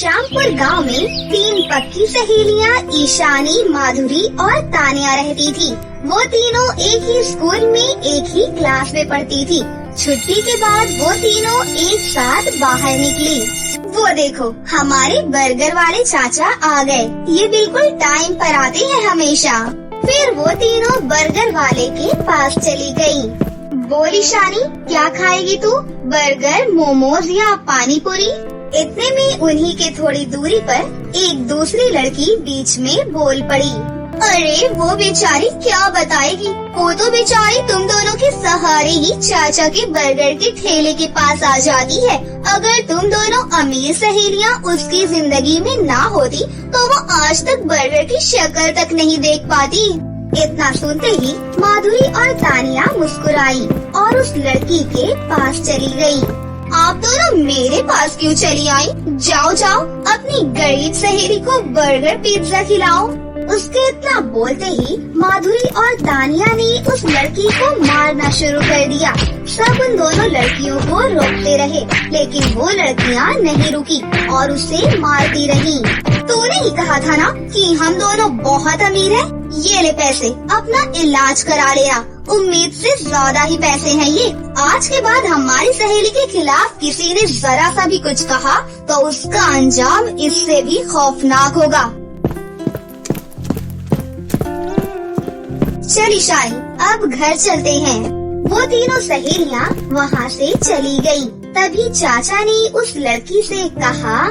श्यामपुर गांव में 3 पक्की सहेलियां ईशानी, माधुरी और तानिया रहती थी। वो तीनों एक ही स्कूल में एक ही क्लास में पढ़ती थी। छुट्टी के बाद वो तीनों एक साथ बाहर निकली। वो देखो, हमारे बर्गर वाले चाचा आ गए। ये बिल्कुल टाइम पर आते हैं हमेशा। फिर वो तीनों बर्गर वाले के पास चली गयी। बोल ईशानी, क्या खाएगी तू? बर्गर, मोमोज या पानी पूरी? इतने में उन्हीं के थोड़ी दूरी पर एक दूसरी लड़की बीच में बोल पड़ी। अरे वो बेचारी क्या बताएगी, वो तो बेचारी तुम दोनों के सहारे ही चाचा के बर्गर के ठेले के पास आ जाती है। अगर तुम दोनों अमीर सहेलियां उसकी जिंदगी में ना होती तो वो आज तक बर्गर की शक्ल तक नहीं देख पाती। इतना सुनते ही माधुरी और तानिया मुस्कुराई और उस लड़की के पास चली गई। आप दोनों मेरे पास क्यों चली आई? जाओ जाओ, अपनी गरीब सहेली को बर्गर पिज्जा खिलाओ। उसके इतना बोलते ही माधुरी और तानिया ने उस लड़की को मारना शुरू कर दिया। सब उन दोनों लड़कियों को रोकते रहे, लेकिन वो लड़कियां नहीं रुकी और उसे मारती रही। तूने ही कहा था ना कि हम दोनों बहुत अमीर हैं। ये ले पैसे, अपना इलाज करा ले आ। उम्मीद से ज्यादा ही पैसे हैं ये। आज के बाद हमारी सहेली के खिलाफ किसी ने जरा सा भी कुछ कहा तो उसका अंजाम इससे भी खौफनाक होगा। चल ईशानी, अब घर चलते हैं। वो तीनों सहेलियां वहाँ से चली गयी। तभी चाचा ने उस लड़की से कहा,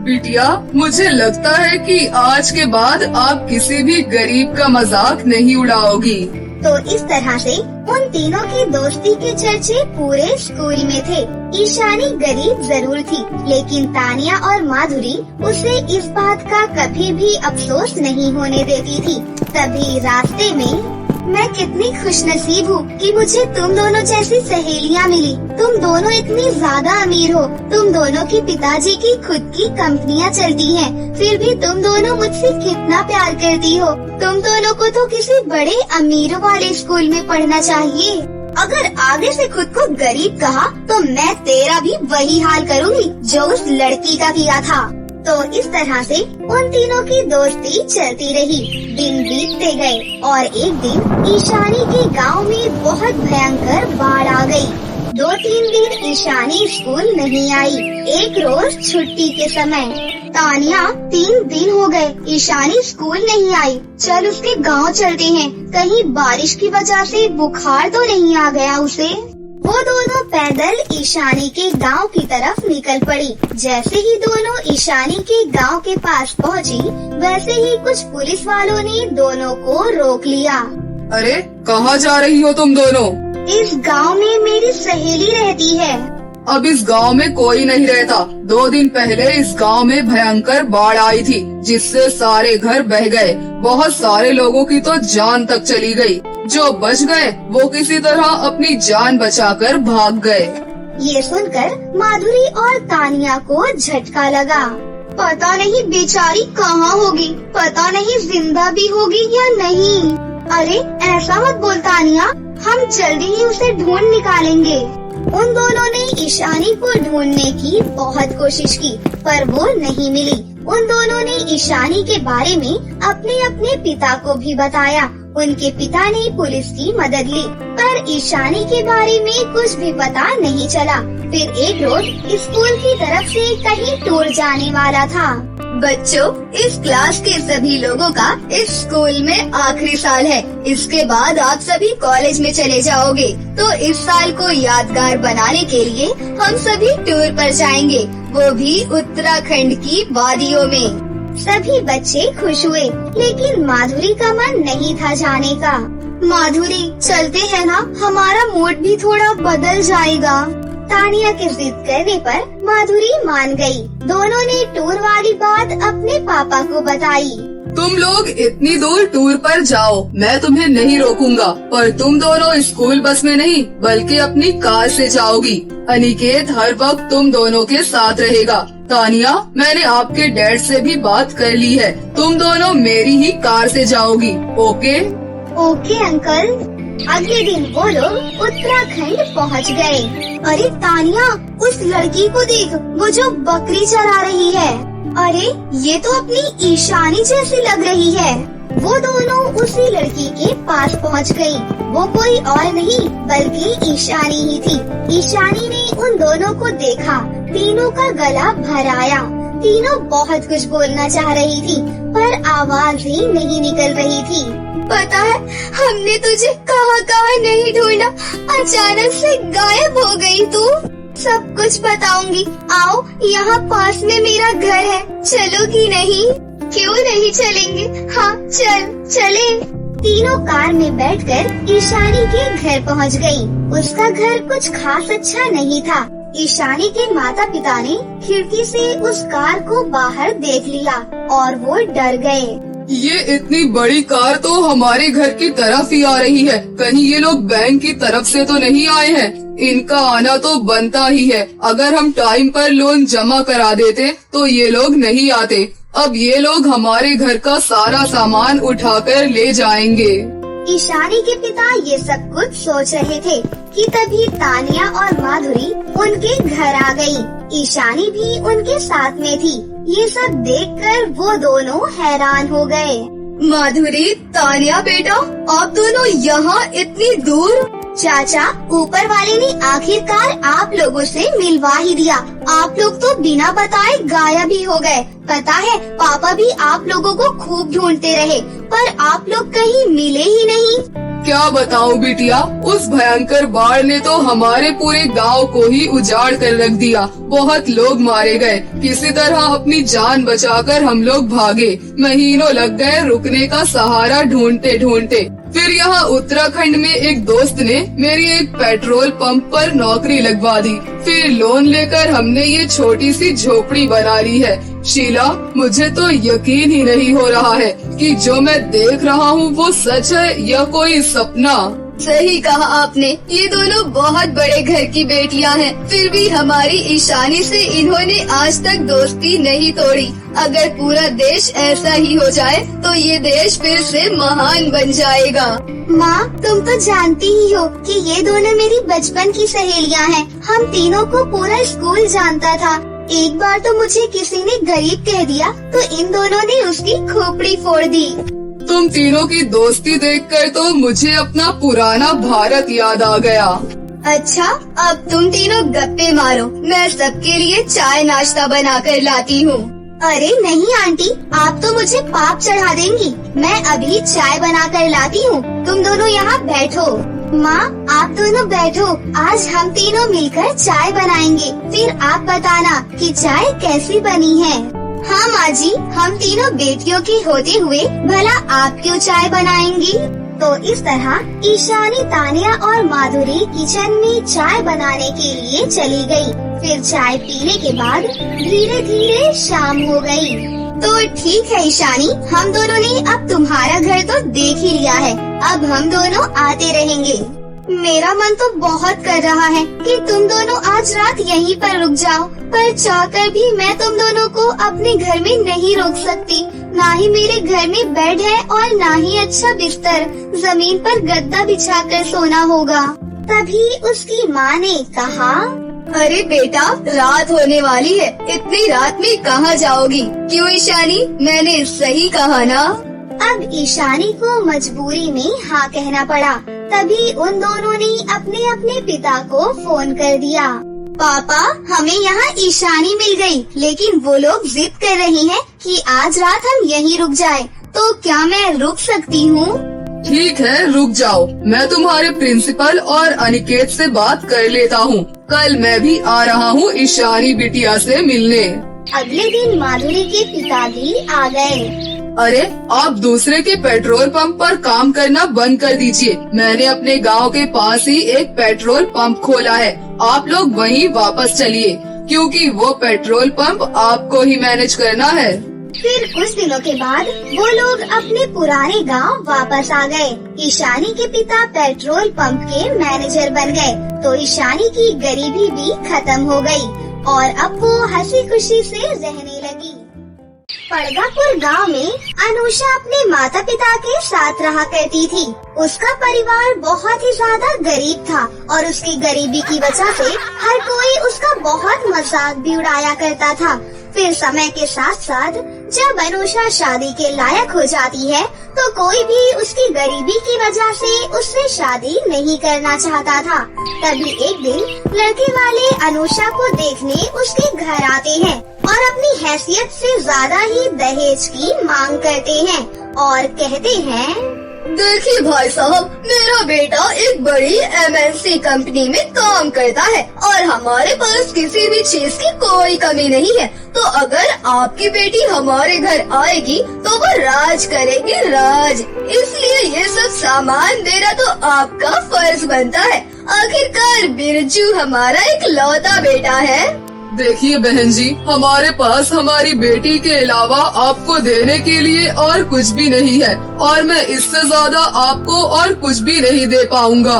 बिटिया, मुझे लगता है कि आज के बाद आप किसी भी गरीब का मजाक नहीं उड़ाओगी। तो इस तरह से उन तीनों की दोस्ती के चर्चे पूरे स्कूल में थे। ईशानी गरीब जरूर थी, लेकिन तानिया और माधुरी उसे इस बात का कभी भी अफसोस नहीं होने देती थी। तभी रास्ते में, मैं कितनी खुशनसीब हूँ कि मुझे तुम दोनों जैसी सहेलियाँ मिली। तुम दोनों इतनी ज्यादा अमीर हो। तुम दोनों के पिताजी की खुद की कंपनियाँ चलती हैं, फिर भी तुम दोनों मुझसे कितना प्यार करती हो। तुम दोनों को तो किसी बड़े अमीरों वाले स्कूल में पढ़ना चाहिए। अगर आगे से खुद को गरीब कहा तो मैं तेरा भी वही हाल करूँगी जो उस लड़की का किया था। तो इस तरह से उन तीनों की दोस्ती चलती रही। दिन बीतते गए और एक दिन ईशानी के गांव में बहुत भयंकर बाढ़ आ गई। 2-3 दिन ईशानी स्कूल नहीं आई। एक रोज छुट्टी के समय, तानिया, 3 दिन हो गए ईशानी स्कूल नहीं आई। चल उसके गांव चलते हैं, कहीं बारिश की वजह से बुखार तो नहीं आ गया उसे। वो दोनों पैदल ईशानी के गांव की तरफ निकल पड़ी। जैसे ही दोनों ईशानी के गांव के पास पहुंची, वैसे ही कुछ पुलिस वालों ने दोनों को रोक लिया। अरे, कहाँ जा रही हो तुम दोनों? इस गांव में मेरी सहेली रहती है। अब इस गांव में कोई नहीं रहता। 2 दिन पहले इस गांव में भयंकर बाढ़ आई थी, जिससे सारे घर बह गए। बहुत सारे लोगों की तो जान तक चली गई। जो बच गए वो किसी तरह अपनी जान बचाकर भाग गए। ये सुनकर माधुरी और तानिया को झटका लगा। पता नहीं बेचारी कहाँ होगी, पता नहीं जिंदा भी होगी या नहीं। अरे ऐसा मत बोल तानिया, हम जल्दी ही उसे ढूंढ निकालेंगे। उन दोनों ने ईशानी को ढूंढने की बहुत कोशिश की, पर वो नहीं मिली। उन दोनों ने ईशानी के बारे में अपने अपने पिता को भी बताया। उनके पिता ने पुलिस की मदद ली, पर ईशानी के बारे में कुछ भी पता नहीं चला। फिर एक रोज स्कूल की तरफ से कहीं टूर जाने वाला था। बच्चों, इस क्लास के सभी लोगों का इस स्कूल में आखिरी साल है। इसके बाद आप सभी कॉलेज में चले जाओगे। तो इस साल को यादगार बनाने के लिए हम सभी टूर पर जाएंगे, वो भी उत्तराखंड की वादियों में। सभी बच्चे खुश हुए, लेकिन माधुरी का मन नहीं था जाने का। माधुरी, चलते हैं ना, हमारा मूड भी थोड़ा बदल जाएगा। तानिया की जिद करने पर माधुरी मान गई। दोनों ने टूर वाली बात अपने पापा को बताई। तुम लोग इतनी दूर टूर पर जाओ, मैं तुम्हें नहीं रोकूंगा, पर तुम दोनों स्कूल बस में नहीं बल्कि अपनी कार से जाओगी। अनिकेत हर वक्त तुम दोनों के साथ रहेगा। तानिया, मैंने आपके डैड से भी बात कर ली है, तुम दोनों मेरी ही कार से जाओगी। ओके? Okay uncle. अगले दिन वो लोग उत्तराखंड पहुंच गए। अरे तानिया, उस लड़की को देख, वो जो बकरी चरा रही है। अरे ये तो अपनी ईशानी जैसी लग रही है। वो दोनों उसी लड़की के पास पहुंच गई। वो कोई और नहीं बल्कि ईशानी ही थी। ईशानी ने उन दोनों को देखा, तीनों का गला भर आया। तीनों बहुत कुछ बोलना चाह रही थी पर आवाज ही नहीं निकल रही थी। पता है, हमने तुझे कहाँ नहीं ढूंढा, अचानक से गायब हो गई तू। सब कुछ बताऊंगी, आओ यहाँ पास में मेरा घर है, चलोगी नहीं? क्यों नहीं चलेंगे, हाँ चले। तीनों कार में बैठकर ईशानी के घर पहुँच गयी। उसका घर कुछ खास अच्छा नहीं था। ईशानी के माता पिता ने खिड़की से उस कार को बाहर देख लिया और वो डर गए। ये इतनी बड़ी कार तो हमारे घर की तरफ ही आ रही है। कहीं ये लोग बैंक की तरफ से तो नहीं आए हैं? इनका आना तो बनता ही है। अगर हम टाइम पर लोन जमा करा देते तो ये लोग नहीं आते। अब ये लोग हमारे घर का सारा सामान उठाकर ले जाएंगे। ईशानी के पिता ये सब कुछ सोच रहे थे कि तभी तानिया और माधुरी उनके घर आ गई। ईशानी भी उनके साथ में थी। ये सब देखकर वो दोनों हैरान हो गए। माधुरी, तानिया बेटा, आप दोनों यहाँ इतनी दूर? चाचा, ऊपर वाले ने आखिरकार आप लोगों से मिलवा ही दिया। आप लोग तो बिना बताए गायब ही हो गए। पता है, पापा भी आप लोगों को खूब ढूंढते रहे पर आप लोग कहीं मिले ही नहीं। क्या बताऊं बिटिया, उस भयंकर बाढ़ ने तो हमारे पूरे गांव को ही उजाड़ कर रख दिया। बहुत लोग मारे गए। किसी तरह अपनी जान बचाकर हम लोग भागे। महीनों लग गए रुकने का सहारा ढूंढते ढूंढते। फिर यहाँ उत्तराखंड में एक दोस्त ने मेरी एक पेट्रोल पंप पर नौकरी लगवा दी। फिर लोन लेकर हमने ये छोटी सी झोपड़ी बना ली है। शीला, मुझे तो यकीन ही नहीं हो रहा है कि जो मैं देख रहा हूँ वो सच है या कोई सपना। सही कहा आपने, ये दोनों बहुत बड़े घर की बेटियां हैं। फिर भी हमारी ईशानी से इन्होंने आज तक दोस्ती नहीं तोड़ी। अगर पूरा देश ऐसा ही हो जाए तो ये देश फिर से महान बन जाएगा। माँ, तुम तो जानती ही हो कि ये दोनों मेरी बचपन की सहेलियाँ हैं। हम तीनों को पूरा स्कूल जानता था। एक बार तो मुझे किसी ने गरीब कह दिया तो इन दोनों ने उसकी खोपड़ी फोड़ दी। तुम तीनों की दोस्ती देखकर तो मुझे अपना पुराना भारत याद आ गया। अच्छा, अब तुम तीनों गप्पे मारो, मैं सबके लिए चाय नाश्ता बना कर लाती हूँ। अरे नहीं आंटी, आप तो मुझे पाप चढ़ा देंगी। मैं अभी चाय बना कर लाती हूँ, तुम दोनों यहाँ बैठो। माँ, आप दोनों बैठो, आज हम तीनों मिलकर चाय बनाएंगे। फिर आप बताना कि चाय कैसी बनी है। हाँ माँ जी, हम तीनों बेटियों की होते हुए भला आप क्यों चाय बनाएंगी? तो इस तरह ईशानी, तानिया और माधुरी किचन में चाय बनाने के लिए चली गई। फिर चाय पीने के बाद धीरे धीरे शाम हो गई। तो ठीक है ईशानी, हम दोनों ने अब तुम्हारा घर तो देख ही लिया है। अब हम दोनों आते रहेंगे। मेरा मन तो बहुत कर रहा है कि तुम दोनों आज रात यहीं पर रुक जाओ, पर चाहकर भी मैं तुम दोनों को अपने घर में नहीं रोक सकती। ना ही मेरे घर में बेड है और ना ही अच्छा बिस्तर। जमीन पर गद्दा बिछाकर सोना होगा। तभी उसकी माँ ने कहा, अरे बेटा, रात होने वाली है, इतनी रात में कहाँ जाओगी? क्यों ईशानी, मैंने सही कहा ना? अब ईशानी को मजबूरी में हाँ कहना पड़ा। तभी उन दोनों ने अपने अपने पिता को फोन कर दिया। पापा, हमें यहाँ ईशानी मिल गई, लेकिन वो लोग जिद कर रही हैं कि आज रात हम यहीं रुक जाएं। तो क्या मैं रुक सकती हूँ? ठीक है, रुक जाओ। मैं तुम्हारे प्रिंसिपल और अनिकेत से बात कर लेता हूँ। कल मैं भी आ रहा हूँ ईशानी बिटिया से मिलने। अगले दिन माधुरी के पिता भी आ गए। अरे, आप दूसरे के पेट्रोल पंप पर काम करना बंद कर दीजिए। मैंने अपने गांव के पास ही एक पेट्रोल पंप खोला है। आप लोग वहीं वापस चलिए, क्योंकि वो पेट्रोल पंप आपको ही मैनेज करना है। फिर कुछ दिनों के बाद वो लोग अपने पुराने गांव वापस आ गए। ईशानी के पिता पेट्रोल पंप के मैनेजर बन गए, तो ईशानी की गरीबी भी खत्म हो गई और अब वो हंसी खुशी से रहने लगी। पड़गापुर गांव में अनुषा अपने माता पिता के साथ रहा करती थी। उसका परिवार बहुत ही ज्यादा गरीब था और उसकी गरीबी की वजह से हर कोई उसका बहुत मजाक भी उड़ाया करता था। फिर समय के साथ साथ जब अनुषा शादी के लायक हो जाती है तो कोई भी उसकी गरीबी की वजह से उससे शादी नहीं करना चाहता था। तभी एक दिन लड़के वाले अनुषा को देखने उसके घर आते हैं और अपनी हैसियत से ज्यादा ही दहेज की मांग करते हैं और कहते हैं, देखिए भाई साहब, मेरा बेटा एक बड़ी MNC कंपनी में काम करता है और हमारे पास किसी भी चीज की कोई कमी नहीं है। तो अगर आपकी बेटी हमारे घर आएगी तो वो राज करेगी, राज। इसलिए ये सब सामान देना तो आपका फर्ज बनता है। आखिरकार बिरजू हमारा एक लौता बेटा है। देखिए बहन जी, हमारे पास हमारी बेटी के अलावा आपको देने के लिए और कुछ भी नहीं है और मैं इससे ज्यादा आपको और कुछ भी नहीं दे पाऊंगा।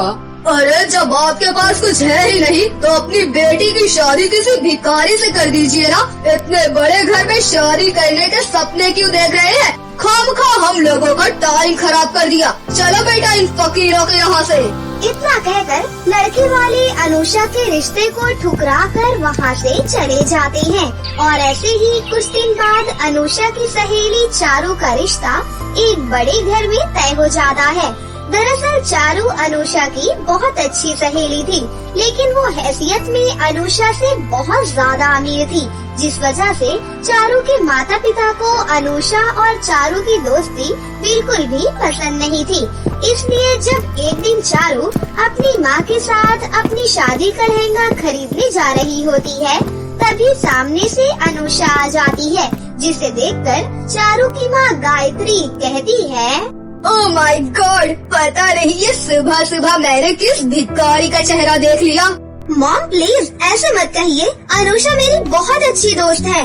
अरे जब आपके पास कुछ है ही नहीं तो अपनी बेटी की शादी किसी भिखारी से कर दीजिए ना। इतने बड़े घर में शादी करने के सपने क्यों देख रहे हैं? खामखा हम लोगों का टाइम खराब कर दिया। चलो बेटा इन फकीरों के यहाँ से। इतना कहकर लड़के वाले अनुषा के रिश्ते को ठुकरा कर वहाँ से चले जाते हैं और ऐसे ही कुछ दिन बाद अनुषा की सहेली चारू का रिश्ता एक बड़े घर में तय हो जाता है। दरअसल चारू अनुषा की बहुत अच्छी सहेली थी, लेकिन वो हैसियत में अनुषा से बहुत ज्यादा अमीर थी, जिस वजह से चारू के माता पिता को अनुषा और चारू की दोस्ती बिल्कुल भी पसंद नहीं थी। इसलिए जब एक दिन चारू अपनी माँ के साथ अपनी शादी का लहंगा खरीदने जा रही होती है, तभी सामने से अनुषा आ जाती है, जिसे देखकर चारू की माँ गायत्री कहती है, ओह माय गॉड, पता नहीं ये सुबह सुबह मैंने किस भिखारी का चेहरा देख लिया। मॉम प्लीज ऐसे मत कहिए, अनुषा मेरी बहुत अच्छी दोस्त है।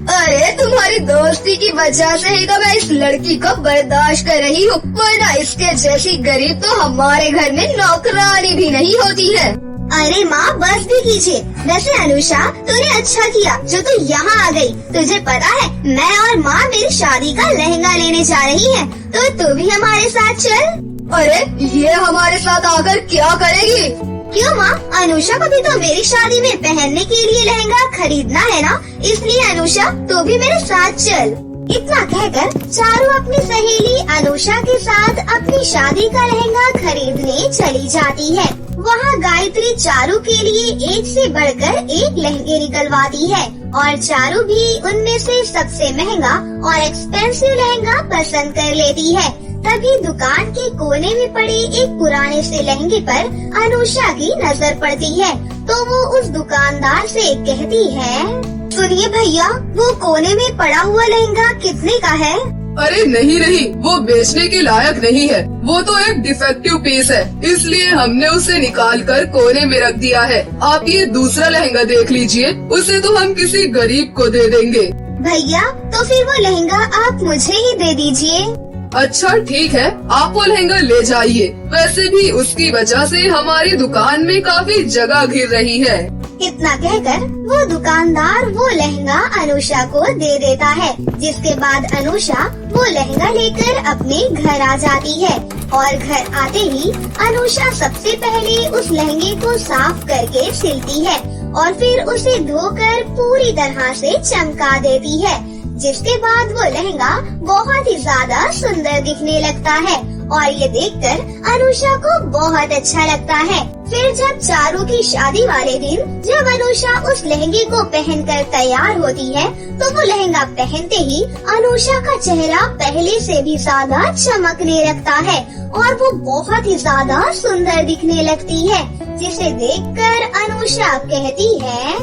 अरे तुम्हारी दोस्ती की वजह से ही तो मैं इस लड़की को बर्दाश्त कर रही हूँ, वरना इसके जैसी गरीब तो हमारे घर में नौकरानी भी नहीं होती है। अरे माँ बस भी कीजिए। वैसे अनुषा तूने अच्छा किया जो तू यहाँ आ गई। तुझे पता है मैं और माँ मेरी शादी का लहंगा लेने जा रही है, तो तू भी हमारे साथ चल। अरे ये हमारे साथ आकर क्या करेगी? क्यों माँ, अनुषा को भी तो मेरी शादी में पहनने के लिए लहंगा खरीदना है ना, इसलिए अनुषा तू भी मेरे साथ चल। इतना कहकर चारू अपनी सहेली अनुषा के साथ अपनी शादी का लहंगा खरीदने चली जाती है। वहाँ गायत्री चारू के लिए एक से बढ़कर एक लहंगे निकलवाती है और चारू भी उनमें से सबसे महंगा और एक्सपेंसिव लहंगा पसंद कर लेती है। तभी दुकान के कोने में पड़े एक पुराने से लहंगे पर अनुषा की नजर पड़ती है, तो वो उस दुकानदार से कहती है, सुनिए भैया, वो कोने में पड़ा हुआ लहंगा कितने का है? अरे नहीं नहीं, वो बेचने के लायक नहीं है, वो तो एक डिफेक्टिव पीस है, इसलिए हमने उसे निकाल कर कोने में रख दिया है। आप ये दूसरा लहंगा देख लीजिए, उसे तो हम किसी गरीब को दे देंगे। भैया तो फिर वो लहंगा आप मुझे ही दे दीजिए। अच्छा ठीक है, आप वो लहंगा ले जाइए। वैसे भी उसकी वजह से हमारी दुकान में काफी जगह घिर रही है। इतना कहकर वो दुकानदार वो लहंगा अनुषा को दे देता है, जिसके बाद अनुषा वो लहंगा लेकर अपने घर आ जाती है और घर आते ही अनुषा सबसे पहले उस लहंगे को साफ करके सिलती है और फिर उसे धोकर पूरी तरह से चमका देती है, जिसके बाद वो लहंगा बहुत ही ज्यादा सुंदर दिखने लगता है और ये देखकर अनुषा को बहुत अच्छा लगता है। फिर जब चारू की शादी वाले दिन जब अनुषा उस लहंगे को पहनकर तैयार होती है, तो वो लहंगा पहनते ही अनुषा का चेहरा पहले से भी ज्यादा चमकने लगता है और वो बहुत ही ज्यादा सुंदर दिखने लगती है, जिसे देखकर अनुषा कहती है,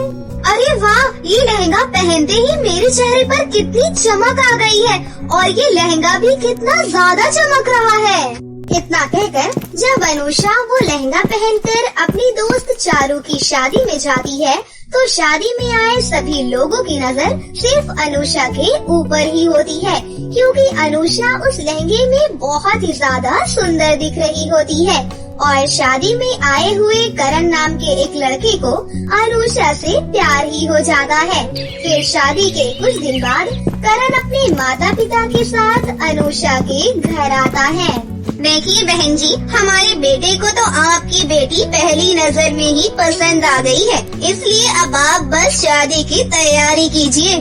अरे वाह, ये लहंगा पहनते ही मेरे चेहरे पर कितनी चमक आ गई है और ये लहंगा भी कितना ज्यादा चमक रहा है। इतना कहकर जब अनुषा वो लहंगा पहनकर अपनी दोस्त चारू की शादी में जाती है, तो शादी में आए सभी लोगों की नजर सिर्फ अनुषा के ऊपर ही होती है, क्योंकि अनुषा उस लहंगे में बहुत ही ज्यादा सुंदर दिख रही होती है और शादी में आए हुए करण नाम के एक लड़के को अनुषा से प्यार ही हो जाता है। फिर शादी के कुछ दिन बाद करण अपने माता पिता के साथ अनुषा के घर आता है। देखिए बहन जी, हमारे बेटे को तो आपकी बेटी पहली नजर में ही पसंद आ गई है, इसलिए अब आप बस शादी की तैयारी कीजिए।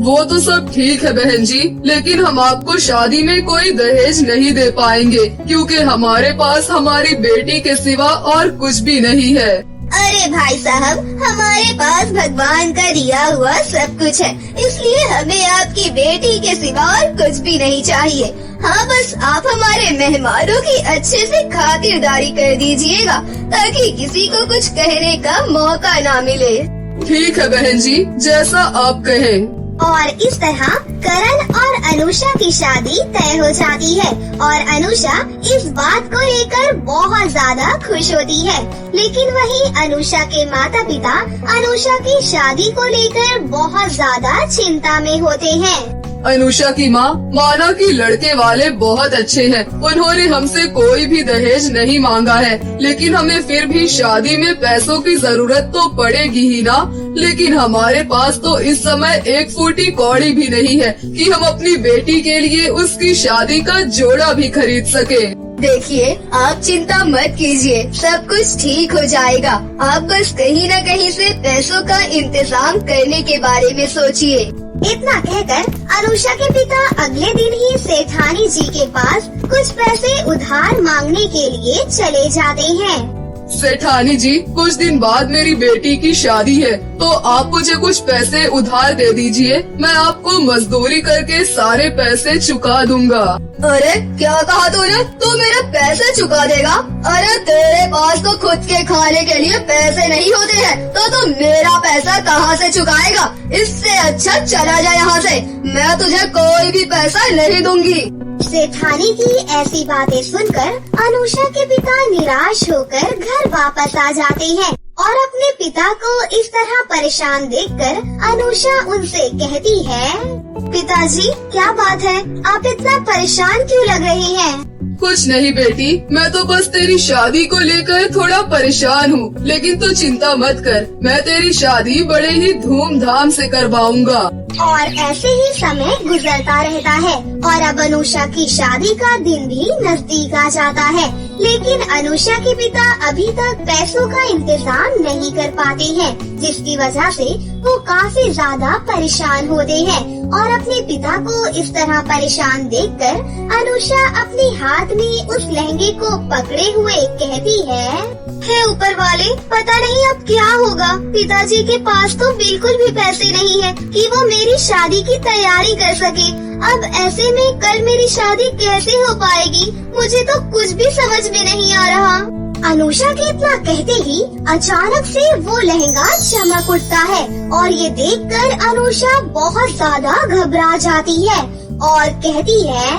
वो तो सब ठीक है बहन जी, लेकिन हम आपको शादी में कोई दहेज नहीं दे पाएंगे, क्योंकि हमारे पास हमारी बेटी के सिवा और कुछ भी नहीं है। अरे भाई साहब, हमारे पास भगवान का दिया हुआ सब कुछ है, इसलिए हमें आपकी बेटी के सिवा और कुछ भी नहीं चाहिए। हाँ, बस आप हमारे मेहमानों की अच्छे से खातिरदारी कर दीजिएगा, ताकि किसी को कुछ कहने का मौका ना मिले। ठीक है बहन जी, जैसा आप कहें। और इस तरह करण और अनुषा की शादी तय हो जाती है और अनुषा इस बात को लेकर बहुत ज्यादा खुश होती है। लेकिन वहीं अनुषा के माता पिता अनुषा की शादी को लेकर बहुत ज्यादा चिंता में होते हैं। अनुषा की माँ माना कि लड़के वाले बहुत अच्छे हैं, उन्होंने हमसे कोई भी दहेज नहीं मांगा है, लेकिन हमें फिर भी शादी में पैसों की जरूरत तो पड़ेगी ही ना। लेकिन हमारे पास तो इस समय एक फूटी कौड़ी भी नहीं है कि हम अपनी बेटी के लिए उसकी शादी का जोड़ा भी खरीद सके। देखिए, आप चिंता मत कीजिए, सब कुछ ठीक हो जाएगा। आप बस कहीं न कहीं से पैसों का इंतजाम करने के बारे में सोचिए। इतना कहकर अनुषा के पिता अगले दिन ही सेठानी जी के पास कुछ पैसे उधार मांगने के लिए चले जाते हैं। सेठानी जी, कुछ दिन बाद मेरी बेटी की शादी है, तो आप मुझे कुछ पैसे उधार दे दीजिए, मैं आपको मजदूरी करके सारे पैसे चुका दूंगा। अरे क्या कहा तूने? तू मेरे पैसे चुका देगा? अरे तेरे पास तो खुद के खाने के लिए पैसे नहीं होते हैं, तो तू मेरा पैसा कहाँ से चुकाएगा? इससे अच्छा चला जा यहाँ से, मैं तुझे कोई भी पैसा नहीं दूंगी। सेठानी की ऐसी बातें सुनकर अनुषा के पिता निराश होकर घर वापस आ जाते हैं और अपने पिता को इस तरह परेशान देखकर अनुषा उनसे कहती है, पिताजी क्या बात है, आप इतना परेशान क्यों लग रहे हैं? कुछ नहीं बेटी, मैं तो बस तेरी शादी को लेकर थोड़ा परेशान हूँ, लेकिन तू चिंता मत कर, मैं तेरी शादी बड़े ही धूमधाम से करवाऊंगा। और ऐसे ही समय गुजरता रहता है और अब अनुषा की शादी का दिन भी नजदीक आ जाता है, लेकिन अनुषा के पिता अभी तक पैसों का इंतजाम नहीं कर पाते हैं, जिसकी वजह से वो काफी ज्यादा परेशान होते हैं। और अपने पिता को इस तरह परेशान देखकर अनुषा अपने हाथ में उस लहंगे को पकड़े हुए कहती है, हे ऊपर वाले, पता नहीं अब क्या होगा। पिताजी के पास तो बिल्कुल भी पैसे नहीं है कि वो मेरी शादी की तैयारी कर सके। अब ऐसे में कल मेरी शादी कैसे हो पाएगी? मुझे तो कुछ भी समझ में नहीं आ रहा। अनुषा के इतना कहते ही अचानक से वो लहंगा चमक उठता है और ये देखकर अनुषा बहुत ज्यादा घबरा जाती है और कहती है,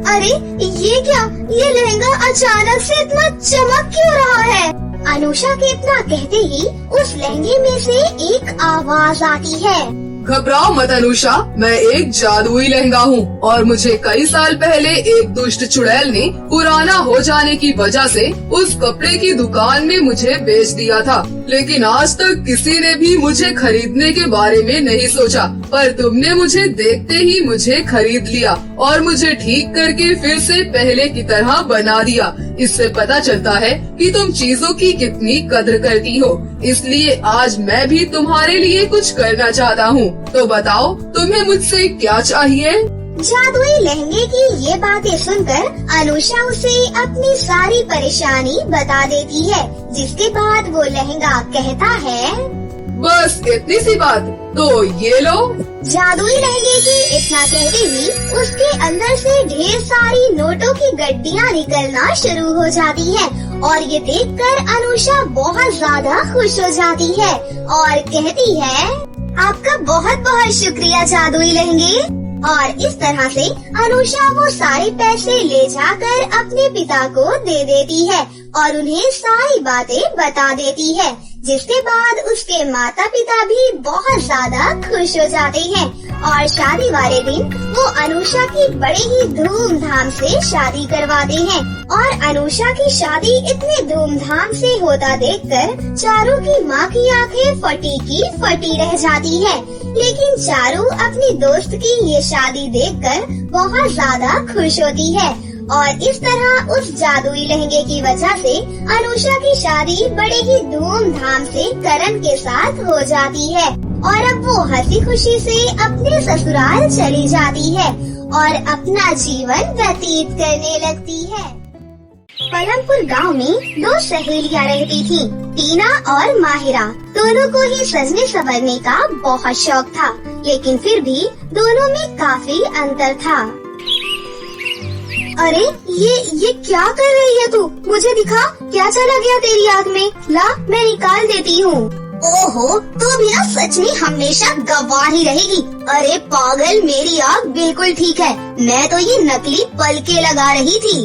अरे ये क्या, ये लहंगा अचानक से इतना चमक क्यों रहा है? अनुषा के इतना कहते ही उस लहंगे में से एक आवाज आती है, घबराओ मत अनुषा, मैं एक जादुई लहंगा हूँ और मुझे कई साल पहले एक दुष्ट चुड़ैल ने पुराना हो जाने की वजह से उस कपड़े की दुकान में मुझे बेच दिया था, लेकिन आज तक किसी ने भी मुझे खरीदने के बारे में नहीं सोचा, पर तुमने मुझे देखते ही मुझे खरीद लिया और मुझे ठीक करके फिर से पहले की तरह बना दिया। इससे पता चलता है कि तुम चीजों की कितनी कद्र करती हो, इसलिए आज मैं भी तुम्हारे लिए कुछ करना चाहता हूँ। तो बताओ तुम्हें मुझसे क्या चाहिए? जादुई लहंगे की ये बातें सुनकर अनुषा उसे अपनी सारी परेशानी बता देती है, जिसके बाद वो लहंगा कहता है, बस इतनी सी बात, तो ये लो। जादुई लहंगे की इतना कहते ही उसके अंदर से ढेर सारी नोटों की गड्डियाँ निकलना शुरू हो जाती है और ये देखकर अनुषा बहुत ज्यादा खुश हो जाती है और कहती है, आपका बहुत बहुत शुक्रिया जादुई लहंगे। और इस तरह से अनुषा वो सारे पैसे ले जाकर अपने पिता को दे देती है और उन्हें सारी बातें बता देती है, जिसके बाद उसके माता पिता भी बहुत ज्यादा खुश हो जाते हैं और शादी वाले दिन वो अनुषा की बड़े ही धूमधाम से शादी करवाते हैं। और अनुषा की शादी इतने धूमधाम से होता देखकर चारू की माँ की आंखें फटी की फटी रह जाती है, लेकिन चारू अपनी दोस्त की ये शादी देखकर बहुत ज्यादा खुश होती है और इस तरह उस जादुई लहंगे की वजह से अनुषा की शादी बड़े ही धूमधाम से करण के साथ हो जाती है और अब वो हंसी खुशी से अपने ससुराल चली जाती है और अपना जीवन व्यतीत करने लगती है। पलमपुर गांव में दो सहेलियां रहती थीं, टीना और माहिरा। दोनों को ही सजने संवरने का बहुत शौक था, लेकिन फिर भी दोनों में काफी अंतर था। अरे ये क्या कर रही है तू? मुझे दिखा, क्या चला गया तेरी आग में? ला, मैं निकाल देती हूँ। ओहो, तू भी ना सच में हमेशा गवाह ही रहेगी। अरे पागल, मेरी आग बिल्कुल ठीक है। मैं तो ये नकली पलके लगा रही थी।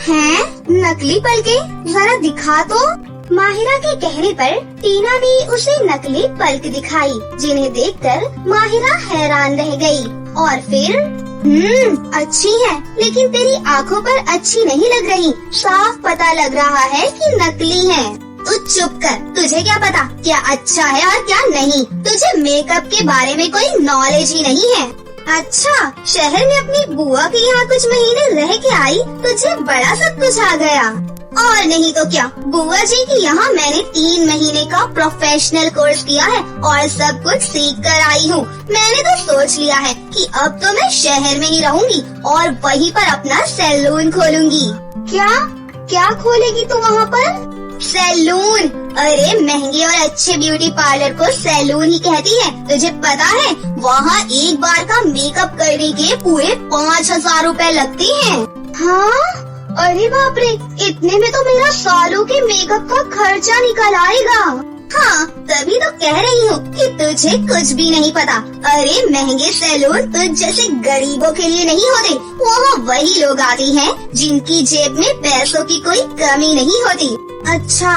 हैं? नकली पलके? जरा दिखा तो। माहिरा के कहने पर टीना ने उसे नकली पलक दिखाई, जिन्हें देखकर माहिरा हैरान रह गई। और फिर अच्छी है, लेकिन तेरी आँखों पर अच्छी नहीं लग रही। साफ पता लग रहा है कि नकली है। तू चुप कर, तुझे क्या पता क्या अच्छा है और क्या नहीं? तुझे मेकअप के बारे में कोई नॉलेज ही नहीं है। अच्छा, शहर में अपनी बुआ के यहाँ कुछ महीने रह के आई, तुझे बड़ा सब कुछ आ गया। और नहीं तो क्या, बुआ जी के यहाँ मैंने 3 महीने का प्रोफेशनल कोर्स किया है और सब कुछ सीख कर आई हूँ। मैंने तो सोच लिया है कि अब तो मैं शहर में ही रहूंगी और वहीं पर अपना सैलून खोलूंगी। क्या खोलेगी तू वहाँ पर? सैलून। अरे महंगे और अच्छे ब्यूटी पार्लर को सैलून ही कहती है। तुझे पता है वहाँ एक बार का मेकअप करने के पूरे 5,000 रुपए लगते हैं। हाँ? अरे बाप रे, इतने में तो मेरा सालों के मेकअप का खर्चा निकल आएगा। हाँ, तभी तो कह रही हूँ कि तुझे कुछ भी नहीं पता। अरे महंगे सैलून तुझ जैसे गरीबों के लिए नहीं होते। वहाँ वही लोग आते हैं जिनकी जेब में पैसों की कोई कमी नहीं होती। अच्छा,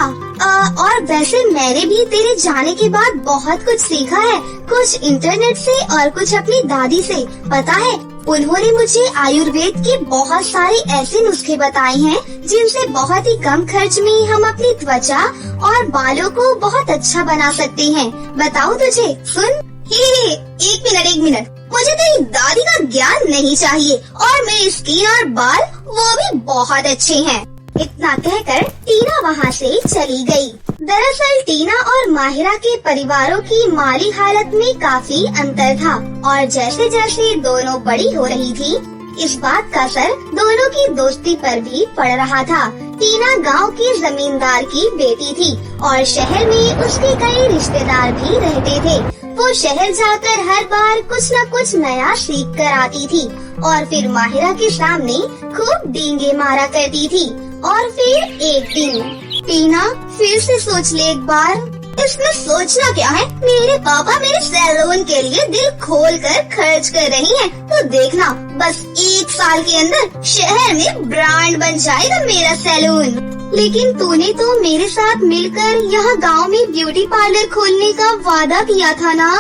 और वैसे मैंने भी तेरे जाने के बाद बहुत कुछ सीखा है, कुछ इंटरनेट से और कुछ अपनी दादी से। पता है, उन्होंने मुझे आयुर्वेद के बहुत सारे ऐसे नुस्खे बताए हैं जिनसे बहुत ही कम खर्च में हम अपनी त्वचा और बालों को बहुत अच्छा बना सकते हैं। बताओ तुझे, सुन। एक मिनट, मुझे तेरी दादी का ज्ञान नहीं चाहिए और मेरी स्किन और बाल वो भी बहुत अच्छे हैं। इतना कहकर टीना वहाँ से चली गई। दरअसल टीना और माहिरा के परिवारों की माली हालत में काफी अंतर था और जैसे जैसे दोनों बड़ी हो रही थी, इस बात का असर दोनों की दोस्ती पर भी पड़ रहा था। टीना गांव की जमींदार की बेटी थी और शहर में उसके कई रिश्तेदार भी रहते थे। वो शहर जाकर हर बार कुछ न कुछ नया सीख कर आती थी और फिर माहिरा के सामने खूब डींगे मारा करती थी। और फिर एक दिन, टीना फिर से सोच ले एक बार। इसमें सोचना क्या है? मेरे पापा मेरे सैलून के लिए दिल खोल कर खर्च कर रही हैं। तो देखना, बस 1 साल के अंदर शहर में ब्रांड बन जाएगा मेरा सैलून। लेकिन तूने तो मेरे साथ मिलकर यहाँ गांव में ब्यूटी पार्लर खोलने का वादा किया था ना?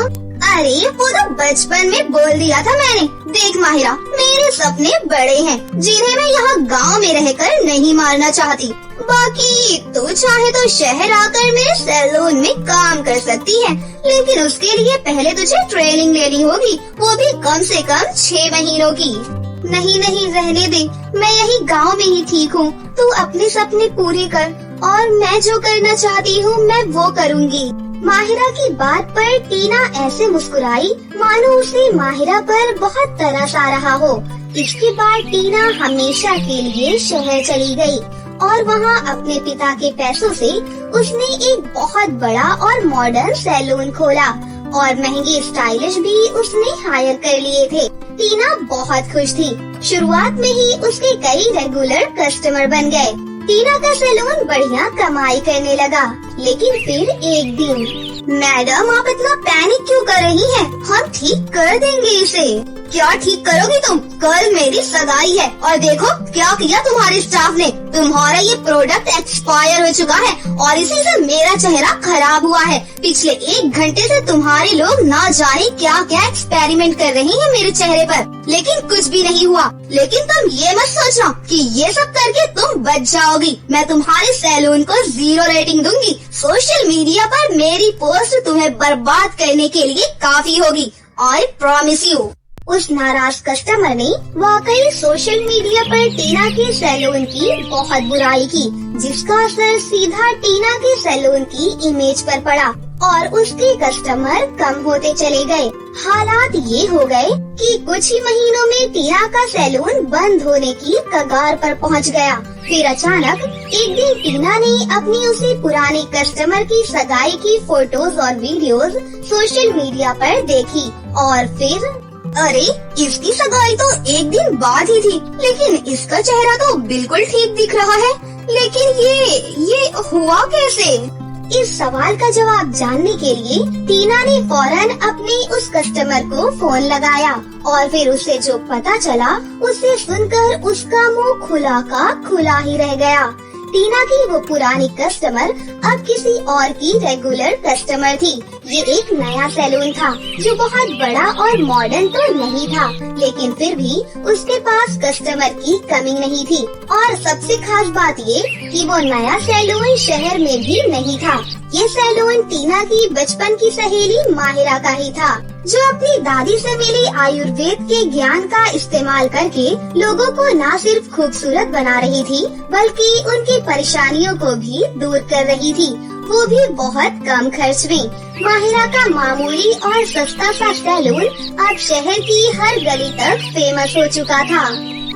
अरे वो तो बचपन में बोल दिया था मैंने। देख माहिरा, मेरे सपने बड़े हैं जिन्हें मैं यहाँ गांव में रहकर नहीं मारना चाहती। बाकी तू चाहे तो शहर आकर मेरे सैलून में काम कर सकती है, लेकिन उसके लिए पहले तुझे ट्रेनिंग लेनी होगी, वो भी कम से कम 6 महीनों की। नहीं, रहने दे, मैं यही गांव में ही ठीक हूँ। तू अपने सपने पूरे कर और मैं जो करना चाहती हूँ मैं वो करूँगी। माहिरा की बात पर टीना ऐसे मुस्कुराई मानो उसे माहिरा पर बहुत तरस आ रहा हो। इसके बाद टीना हमेशा के लिए शहर चली गई और वहाँ अपने पिता के पैसों से उसने एक बहुत बड़ा और मॉडर्न सैलून खोला और महंगे स्टाइलिश भी उसने हायर कर लिए थे। टीना बहुत खुश थी। शुरुआत में ही उसके कई रेगुलर कस्टमर बन गए। टीना का सैलून बढ़िया कमाई करने लगा। लेकिन फिर एक दिन, मैडम आप इतना पैनिक क्यों कर रही हैं? हम ठीक कर देंगे इसे। क्या ठीक करोगी तुम? कल मेरी सगाई है और देखो क्या किया तुम्हारे स्टाफ ने। तुम्हारा ये प्रोडक्ट एक्सपायर हो चुका है और इसी से मेरा चेहरा खराब हुआ है। पिछले 1 घंटे से तुम्हारे लोग ना जाने क्या क्या एक्सपेरिमेंट कर रहे हैं मेरे चेहरे पर, लेकिन कुछ भी नहीं हुआ। लेकिन तुम ये मत सोचना कि ये सब करके तुम बच जाओगी। मैं तुम्हारे सैलून को 0 रेटिंग दूंगी। सोशल मीडिया पर मेरी पोस्ट तुम्हें बर्बाद करने के लिए काफी होगी। I promise you. उस नाराज कस्टमर ने वाकई सोशल मीडिया पर टीना के सैलून की बहुत बुराई की, जिसका असर सीधा टीना के सैलून की इमेज पर पड़ा और उसके कस्टमर कम होते चले गए। हालात ये हो गए कि कुछ ही महीनों में टीना का सैलून बंद होने की कगार पर पहुंच गया। फिर अचानक एक दिन टीना ने अपनी उसी पुराने कस्टमर की सगाई की फोटोज और वीडियोस सोशल मीडिया पर देखी और फिर अरे इसकी सगाई तो एक दिन बाद ही थी, लेकिन इसका चेहरा तो बिल्कुल ठीक दिख रहा है। लेकिन ये हुआ कैसे? इस सवाल का जवाब जानने के लिए टीना ने फौरन अपने उस कस्टमर को फोन लगाया और फिर उसे जो पता चला उसे सुनकर उसका मुंह खुला का खुला ही रह गया। टीना की वो पुरानी कस्टमर अब किसी और की रेगुलर कस्टमर थी। ये एक नया सैलून था जो बहुत बड़ा और मॉडर्न तो नहीं था, लेकिन फिर भी उसके पास कस्टमर की कमी नहीं थी। और सबसे खास बात ये कि वो नया सैलून शहर में भी नहीं था। ये सैलून टीना की बचपन की सहेली माहिरा का ही था, जो अपनी दादी से मिली आयुर्वेद के ज्ञान का इस्तेमाल करके लोगों को न सिर्फ खूबसूरत बना रही थी, बल्कि उनकी परेशानियों को भी दूर कर रही थी, वो भी बहुत कम खर्च में। माहिरा का मामूली और सस्ता सा सैलून अब शहर की हर गली तक फेमस हो चुका था।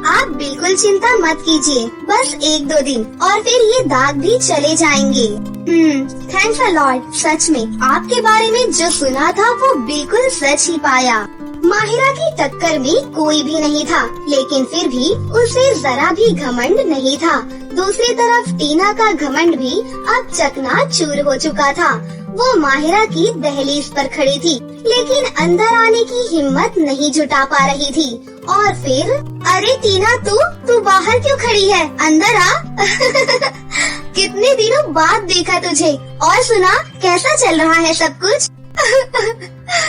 आप बिल्कुल चिंता मत कीजिए, बस 1-2 दिन और फिर ये दाग भी चले जाएंगे। Thanks a lot. सच में आपके बारे में जो सुना था वो बिल्कुल सच ही पाया। माहिरा की टक्कर में कोई भी नहीं था, लेकिन फिर भी उसे जरा भी घमंड नहीं था। दूसरी तरफ टीना का घमंड भी अब चकनाचूर हो चुका था। वो माहिरा की दहलीज पर खड़ी थी, लेकिन अंदर आने की हिम्मत नहीं जुटा पा रही थी। और फिर अरे टीना, तू बाहर क्यों खड़ी है? अंदर आ। कितने दिनों बाद देखा तुझे। और सुना, कैसा चल रहा है सब कुछ?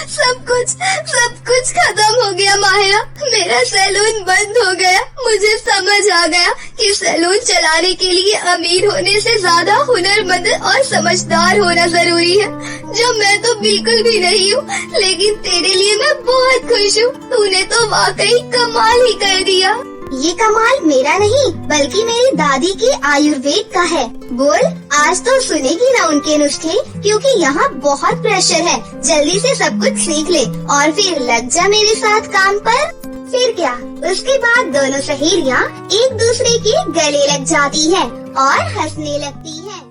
सब कुछ खत्म हो गया माहिरा। मेरा सैलून बंद हो गया। मुझे समझ आ गया कि सैलून चलाने के लिए अमीर होने से ज्यादा हुनरमंद और समझदार होना जरूरी है, जो मैं तो बिल्कुल भी नहीं हूँ। लेकिन तेरे लिए मैं बहुत खुश हूँ। तूने तो वाकई कमाल ही कर दिया। ये कमाल मेरा नहीं, बल्कि मेरी दादी के आयुर्वेद का है। बोल, आज तो सुनेगी ना उनके नुस्खे, क्योंकि यहाँ बहुत प्रेशर है। जल्दी से सब कुछ सीख ले और फिर लग जा मेरे साथ काम पर। फिर क्या, उसके बाद दोनों सहेलियाँ एक दूसरे के गले लग जाती है और हंसने लगती है।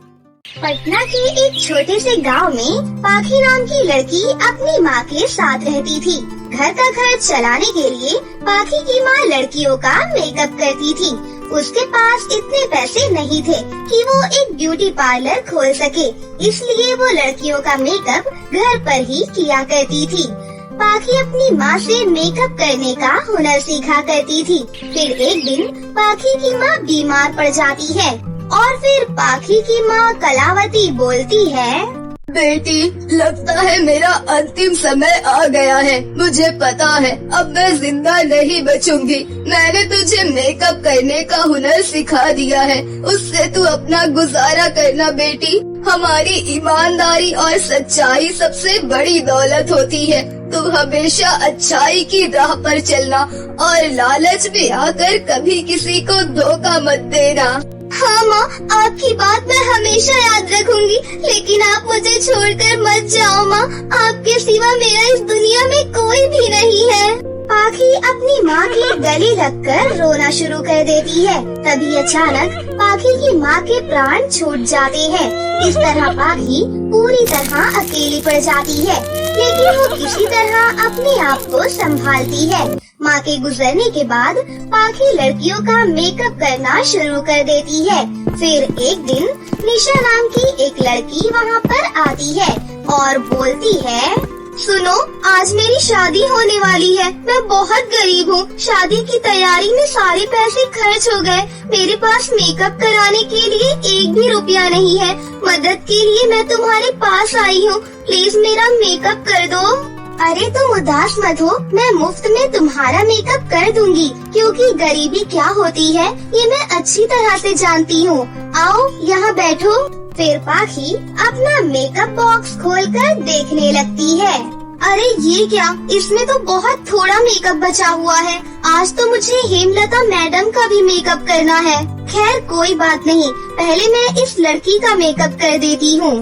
पटना के एक छोटे से गांव में पाखी नाम की लड़की अपनी माँ के साथ रहती थी। घर का खर्च चलाने के लिए पाखी की माँ लड़कियों का मेकअप करती थी। उसके पास इतने पैसे नहीं थे कि वो एक ब्यूटी पार्लर खोल सके, इसलिए वो लड़कियों का मेकअप घर पर ही किया करती थी। पाखी अपनी माँ से मेकअप करने का हुनर सीखा करती थी। फिर एक दिन पाखी की माँ बीमार पड़ जाती है और फिर पाखी की माँ कलावती बोलती है, बेटी, लगता है मेरा अंतिम समय आ गया है। मुझे पता है अब मैं जिंदा नहीं बचूंगी। मैंने तुझे मेकअप करने का हुनर सिखा दिया है, उससे तू अपना गुजारा करना बेटी। हमारी ईमानदारी और सच्चाई सबसे बड़ी दौलत होती है। तू हमेशा अच्छाई की राह पर चलना और लालच में आकर कभी किसी को धोखा मत देना। हाँ माँ, आपकी बात मैं हमेशा याद रखूंगी, लेकिन आप मुझे छोड़कर मत जाओ माँ। आपके सिवा मेरा इस दुनिया में कोई भी नहीं है। पाखी अपनी माँ के गले लगकर रोना शुरू कर देती है। तभी अचानक पाखी की माँ के प्राण छूट जाते हैं। इस तरह पाखी पूरी तरह अकेली पड़ जाती है, लेकिन वो किसी तरह अपने आप को संभालती है। माँ के गुजरने के बाद पाखी लड़कियों का मेकअप करना शुरू कर देती है। फिर एक दिन निशा नाम की एक लड़की वहाँ पर आती है और बोलती है, सुनो, आज मेरी शादी होने वाली है। मैं बहुत गरीब हूँ। शादी की तैयारी में सारे पैसे खर्च हो गए। मेरे पास मेकअप कराने के लिए 1 भी रुपया नहीं है। मदद के लिए मैं तुम्हारे पास आई हूँ। प्लीज मेरा मेकअप कर दो। अरे तुम उदास मत हो, मैं मुफ्त में तुम्हारा मेकअप कर दूंगी, क्योंकि गरीबी क्या होती है ये मैं अच्छी तरह से जानती हूँ। आओ यहाँ बैठो। फिर पाखी अपना मेकअप बॉक्स खोलकर देखने लगती है। अरे ये क्या, इसमें तो बहुत थोड़ा मेकअप बचा हुआ है। आज तो मुझे हेमलता मैडम का भी मेकअप करना है। खैर कोई बात नहीं, पहले मैं इस लड़की का मेकअप कर देती हूँ।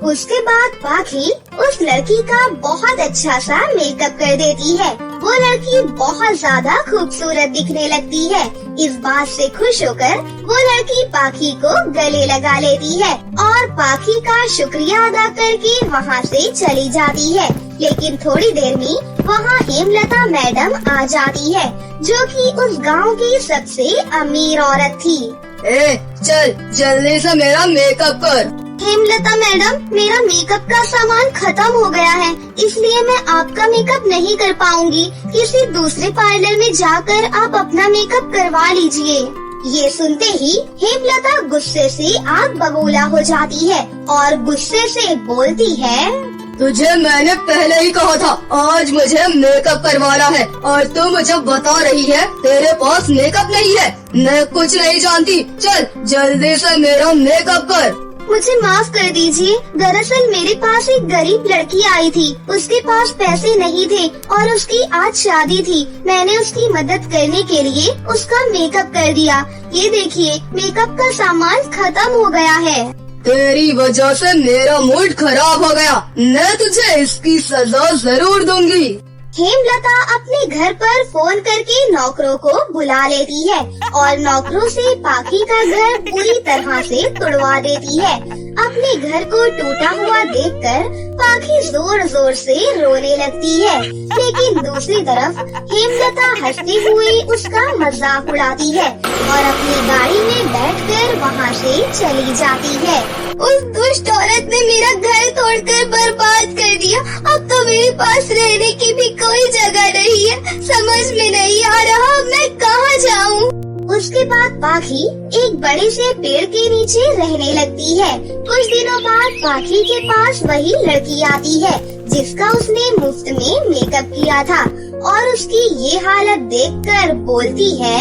उसके बाद पाखी उस लड़की का बहुत अच्छा सा मेकअप कर देती है। वो लड़की बहुत ज्यादा खूबसूरत दिखने लगती है। इस बात से खुश होकर वो लड़की पाखी को गले लगा लेती है और पाखी का शुक्रिया अदा करके वहाँ से चली जाती है। लेकिन थोड़ी देर में वहाँ हेमलता मैडम आ जाती है, जो कि उस गांव की सबसे अमीर औरत थी। चल जल्दी से मेरा मेकअप कर। हेमलता मैडम, मेरा मेकअप का सामान खत्म हो गया है, इसलिए मैं आपका मेकअप नहीं कर पाऊंगी। किसी दूसरे पार्लर में जाकर आप अपना मेकअप करवा लीजिए। ये सुनते ही हेमलता गुस्से से आग बबूला हो जाती है और गुस्से से बोलती है, तुझे मैंने पहले ही कहा था आज मुझे मेकअप करवाना है और तू मुझे बता रही है तेरे पास मेकअप नहीं है। मैं कुछ नहीं जानती, चल जल्दी से मेरा मेकअप कर। मुझे माफ कर दीजिए, दरअसल मेरे पास एक गरीब लड़की आई थी। उसके पास पैसे नहीं थे और उसकी आज शादी थी। मैंने उसकी मदद करने के लिए उसका मेकअप कर दिया। ये देखिए, मेकअप का सामान खत्म हो गया है। तेरी वजह से मेरा मूड खराब हो गया, मैं तुझे इसकी सजा जरूर दूंगी। हेमलता अपने घर पर फोन करके नौकरों को बुला लेती है और नौकरों से पाखी का घर पूरी तरह से तुड़वा देती है। अपने घर को टूटा हुआ देखकर पाखी जोर जोर से रोने लगती है, लेकिन दूसरी तरफ हेमलता हंसते हुए उसका मजाक उड़ाती है और अपनी गाड़ी में बैठकर वहाँ से चली जाती है। उस दुष्ट औरत ने मेरा घर तोड़कर बर्बाद कर दिया। अब तो मेरे पास रहने की भी कोई जगह नहीं है। समझ में नहीं आ रहा मैं कहाँ जाऊँ। उसके बाद पाखी एक बड़े से पेड़ के नीचे रहने लगती है। कुछ दिनों बाद पाखी के पास वही लड़की आती है जिसका उसने मुफ्त में मेकअप किया था और उसकी ये हालत देखकर बोलती है,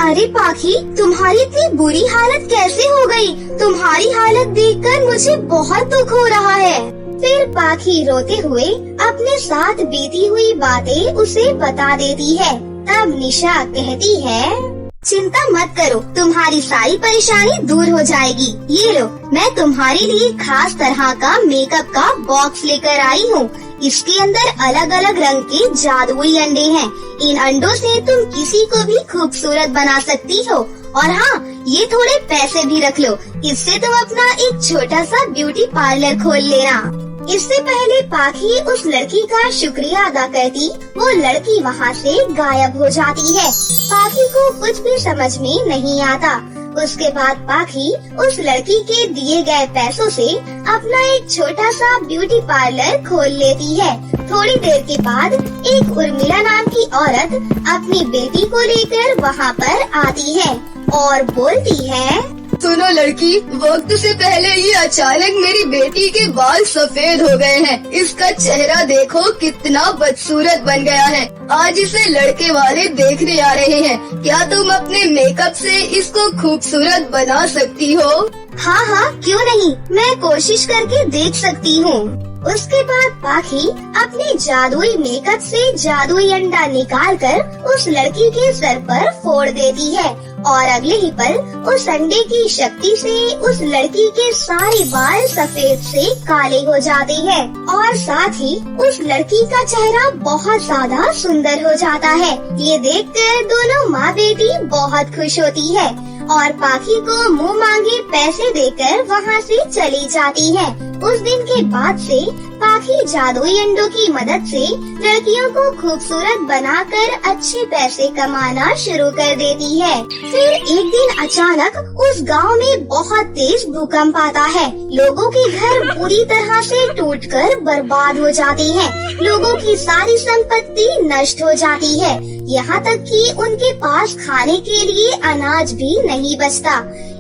अरे पाखी, तुम्हारी इतनी बुरी हालत कैसे हो गई? तुम्हारी हालत देखकर मुझे बहुत दुख हो रहा है। फिर पाखी रोते हुए अपने साथ बीती हुई बातें उसे बता देती है। तब निशा कहती है, चिंता मत करो, तुम्हारी सारी परेशानी दूर हो जाएगी। ये लो, मैं तुम्हारे लिए खास तरह का मेकअप का बॉक्स लेकर आई हूँ। इसके अंदर अलग अलग रंग के जादुई अंडे हैं। इन अंडों से तुम किसी को भी खूबसूरत बना सकती हो। और हाँ, ये थोड़े पैसे भी रख लो, इससे तुम अपना एक छोटा सा ब्यूटी पार्लर खोल लेना। इससे पहले पाखी उस लड़की का शुक्रिया अदा करती, वो लड़की वहाँ से गायब हो जाती है। पाखी को कुछ भी समझ में नहीं आता। उसके बाद पाखी उस लड़की के दिए गए पैसों से अपना एक छोटा सा ब्यूटी पार्लर खोल लेती है। थोड़ी देर के बाद एक उर्मिला नाम की औरत अपनी बेटी को लेकर वहाँ पर आती है और बोलती है, सुनो लड़की, वक्त से पहले ही अचानक मेरी बेटी के बाल सफेद हो गए हैं। इसका चेहरा देखो कितना बदसूरत बन गया है। आज इसे लड़के वाले देखने आ रहे हैं। क्या तुम अपने मेकअप से इसको खूबसूरत बना सकती हो? हाँ हाँ, क्यों नहीं, मैं कोशिश करके देख सकती हूँ। उसके बाद पाखी अपने जादुई मेकअप से जादुई अंडा निकालकर उस लड़की के सर पर फोड़ देती है और अगले ही पल उस अंडे की शक्ति से उस लड़की के सारे बाल सफेद से काले हो जाते हैं और साथ ही उस लड़की का चेहरा बहुत ज्यादा सुंदर हो जाता है। ये देखकर दोनों माँ बेटी बहुत खुश होती है और पाखी को मुंह मांगे पैसे देकर वहाँ से चली जाती है। उस दिन के बाद से पाखी जादुई अंडों की मदद से लड़कियों को खूबसूरत बनाकर अच्छे पैसे कमाना शुरू कर देती है। फिर एक दिन अचानक उस गांव में बहुत तेज भूकंप आता है। लोगों के घर पूरी तरह से टूटकर बर्बाद हो जाते हैं। लोगों की सारी संपत्ति नष्ट हो जाती है, यहाँ तक कि उनके पास खाने के लिए अनाज भी नहीं बचता।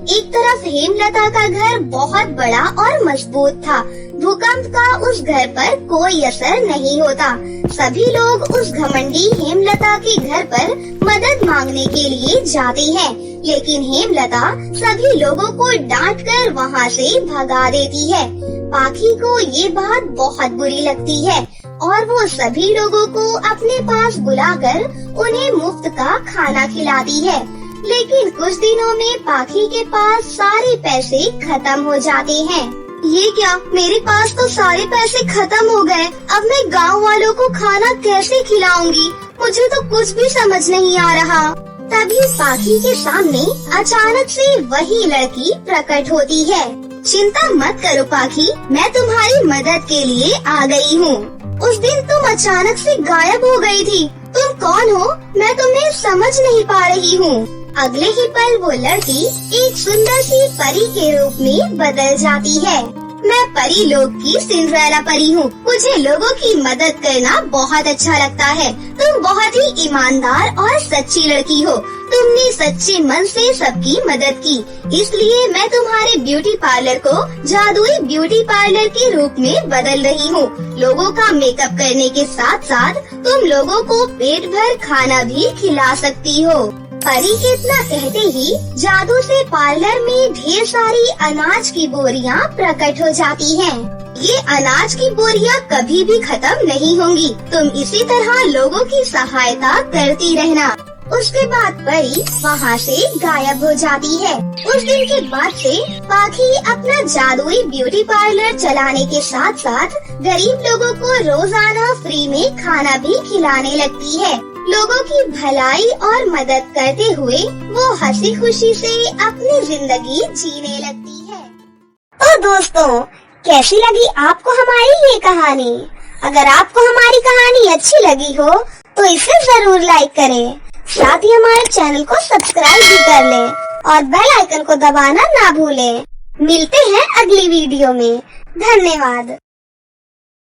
एक तरफ हेमलता का घर बहुत बड़ा और मजबूत था। भूकंप का उस घर पर कोई असर नहीं होता। सभी लोग उस घमंडी हेमलता के घर पर मदद मांगने के लिए जाते हैं, लेकिन हेमलता सभी लोगों को डांटकर वहाँ से भगा देती है। पाखी को ये बात बहुत बुरी लगती है। और वो सभी लोगों को अपने पास बुलाकर उन्हें मुफ्त का खाना खिलाती है। लेकिन कुछ दिनों में पाखी के पास सारे पैसे खत्म हो जाते हैं। ये क्या, मेरे पास तो सारे पैसे खत्म हो गए। अब मैं गांव वालों को खाना कैसे खिलाऊंगी? मुझे तो कुछ भी समझ नहीं आ रहा। तभी पाखी के सामने अचानक से वही लड़की प्रकट होती है। चिंता मत करो पाखी, मैं तुम्हारी मदद के लिए आ गई हूँ। उस दिन तुम अचानक से गायब हो गई थी। तुम कौन हो? मैं तुम्हें समझ नहीं पा रही हूँ। अगले ही पल वो लड़की एक सुंदर सी परी के रूप में बदल जाती है। मैं परी लोक की सिंड्रेला परी हूँ। मुझे लोगों की मदद करना बहुत अच्छा लगता है। तुम बहुत ही ईमानदार और सच्ची लड़की हो। तुमने सच्चे मन से सबकी मदद की, इसलिए मैं तुम्हारे ब्यूटी पार्लर को जादुई ब्यूटी पार्लर के रूप में बदल रही हूँ। लोगों का मेकअप करने के साथ साथ तुम लोगों को पेट भर खाना भी खिला सकती हो। परी के इतना कहते ही जादू से पार्लर में ढेर सारी अनाज की बोरियां प्रकट हो जाती हैं। ये अनाज की बोरियां कभी भी खत्म नहीं होंगी। तुम इसी तरह लोगों की सहायता करती रहना। उसके बाद परी वहाँ से गायब हो जाती है। उस दिन के बाद से पाखी अपना जादुई ब्यूटी पार्लर चलाने के साथ साथ गरीब लोगों को रोजाना फ्री में खाना भी खिलाने लगती है। लोगों की भलाई और मदद करते हुए वो हंसी खुशी से अपनी जिंदगी जीने लगती है। तो दोस्तों, कैसी लगी आपको हमारी ये कहानी? अगर आपको हमारी कहानी अच्छी लगी हो तो इसे जरूर लाइक करें। साथ ही हमारे चैनल को सब्सक्राइब भी कर लें और बेल आइकन को दबाना ना भूलें। मिलते हैं अगली वीडियो में। धन्यवाद।